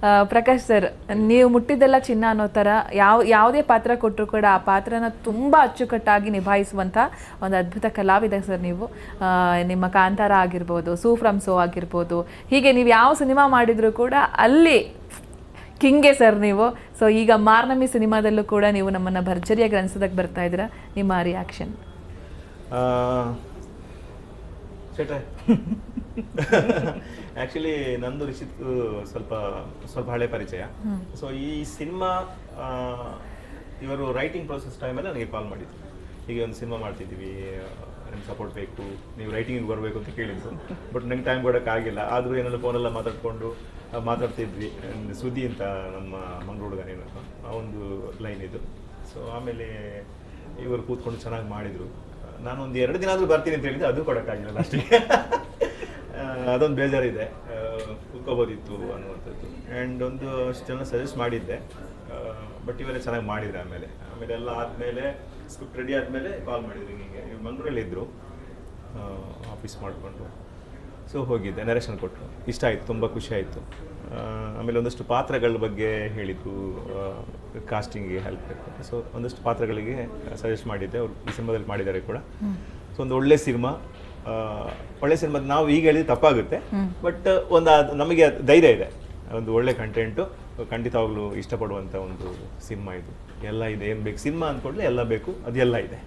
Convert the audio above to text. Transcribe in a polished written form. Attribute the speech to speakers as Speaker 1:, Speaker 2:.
Speaker 1: Prakash sir, ನೀವು ಮುಟ್ಟಿದ್ದೆಲ್ಲ ಚಿನ್ನ ಅನ್ನೋ ಥರ ಯಾವುದೇ ಪಾತ್ರ ಕೊಟ್ಟರು ಕೂಡ ಆ ಪಾತ್ರನ ತುಂಬ ಅಚ್ಚುಕಟ್ಟಾಗಿ ನಿಭಾಯಿಸುವಂಥ ಒಂದು ಅದ್ಭುತ ಕಲಾವಿದ ಸರ್ ನೀವು. ನಿಮ್ಮ ಕಾಂತಾರ ಆಗಿರ್ಬೋದು, ಸೂ ಫ್ರಮ್ ಸೋ ಆಗಿರ್ಬೋದು, ಹೀಗೆ ನೀವು ಯಾವ ಸಿನಿಮಾ ಮಾಡಿದರೂ ಕೂಡ ಅಲ್ಲಿ ಕಿಂಗೆ ಸರ್ ನೀವು. ಸೊ ಈಗ ಮಾರ್ನಮಿ ಸಿನಿಮಾದಲ್ಲೂ ಕೂಡ ನೀವು ನಮ್ಮನ್ನು ಭರ್ಜರಿಯಾಗಿ ಅನಿಸೋದಕ್ಕೆ ಬರ್ತಾ ಇದ್ದೀರಾ. ನಿಮ್ಮ ರಿಯಾಕ್ಷನ್?
Speaker 2: ಆ್ಯಕ್ಚುಲಿ ನಂದು ರಿಷಿತ್ ಸ್ವಲ್ಪ ಸ್ವಲ್ಪ ಹಳೆ ಪರಿಚಯ. ಸೊ ಈ ಸಿನಿಮಾ ಇವರು ರೈಟಿಂಗ್ ಪ್ರೊಸೆಸ್ ಟೈಮಲ್ಲಿ ನನಗೆ ಕಾಲ್ ಮಾಡಿದ್ರು, ಹೀಗೆ ಒಂದು ಸಿನಿಮಾ ಮಾಡ್ತಿದ್ದೀವಿ, ನಿಮ್ಗೆ ಸಪೋರ್ಟ್ ಬೇಕು, ನೀವು ರೈಟಿಂಗಿಗೆ ಬರಬೇಕು ಅಂತ ಕೇಳಿದ್ರು. ಬಟ್ ನಂಗೆ ಟೈಮ್ ಕೊಡೋಕ್ಕಾಗಿಲ್ಲ. ಆದರೂ ಏನೆಲ್ಲ ಫೋನೆಲ್ಲ ಮಾತಾಡ್ತಿದ್ವಿ. ಸುದ್ದಿ ಅಂತ ನಮ್ಮ ಮಂಗಳೂರು ಹುಡುಗನೇನಪ್ಪ ಆ ಒಂದು ಲೈನ್ ಇದು. ಸೊ ಆಮೇಲೆ ಇವರು ಕೂತ್ಕೊಂಡು ಚೆನ್ನಾಗಿ ಮಾಡಿದರು. ನಾನೊಂದು 2 ದಿನ ಆದರೂ ಬರ್ತೀನಿ ಅಂತ ಹೇಳಿದ್ದೆ, ಅದು ಕೊಡೋಕ್ಕಾಗಿಲ್ಲ ಲಾಸ್ಟಿಗೆ. ಅದೊಂದು ಬೇಜಾರಿದೆ, ಕೂತ್ಕೋಬೋದಿತ್ತು ಅನ್ನುವಂಥದ್ದು. ಆ್ಯಂಡ್ ಒಂದು ಅಷ್ಟು ಜನ ಸಜೆಸ್ಟ್ ಮಾಡಿದ್ದೆ, ಬಟ್ ಇವರೇ ಚೆನ್ನಾಗಿ ಮಾಡಿದ್ರು. ಆಮೇಲೆ ಎಲ್ಲ ಆದಮೇಲೆ ಸ್ಕ್ರಿಪ್ಟ್ ರೆಡಿ ಆದಮೇಲೆ ಕಾಲ್ ಮಾಡಿದ್ರು, ಹೀಗೆ ಇವ್ರು ಮಂಗಳೂರಲ್ಲಿ ಇದ್ದರು ಆಫೀಸ್ ಮಾಡಿಕೊಂಡು. ಸೊ ಹೋಗಿದ್ದೆ, ನರೇಶನ್ ಕೊಟ್ಟರು, ಇಷ್ಟ ಆಯಿತು, ತುಂಬ ಖುಷಿ ಆಯಿತು. ಆಮೇಲೆ ಒಂದಷ್ಟು ಪಾತ್ರಗಳ ಬಗ್ಗೆ ಹೇಳಿದ್ದು, ಕಾಸ್ಟಿಂಗಿಗೆ ಹೆಲ್ಪ್ ಬೇಕು. ಸೊ ಒಂದಷ್ಟು ಪಾತ್ರಗಳಿಗೆ ಸಜೆಸ್ಟ್ ಮಾಡಿದ್ದೆ, ಅವರು ಈ ಸಿನಿಮಾದಲ್ಲಿ ಮಾಡಿದ್ದಾರೆ ಕೂಡ. ಸೊ ಒಂದು ಒಳ್ಳೆ ಸಿನಿಮಾ ನಾವು ಈಗ ಹೇಳಿದ್ರೆ ತಪ್ಪಾಗುತ್ತೆ, ಬಟ್ ನಮಗೆ ಧೈರ್ಯ ಇದೆ, ಒಂದು ಒಳ್ಳೆ ಕಂಟೆಂಟು, ಖಂಡಿತವಾಗ್ಲೂ ಇಷ್ಟಪಡುವಂಥ ಒಂದು ಸಿನಿಮಾ ಇದು. ಎಲ್ಲ ಇದೆ, ಏನು ಬೇಕು ಸಿನಿಮಾ ಅಂದ್ಕೊಂಡ್ರೆ ಎಲ್ಲ ಬೇಕು, ಅದೆಲ್ಲ ಇದೆ.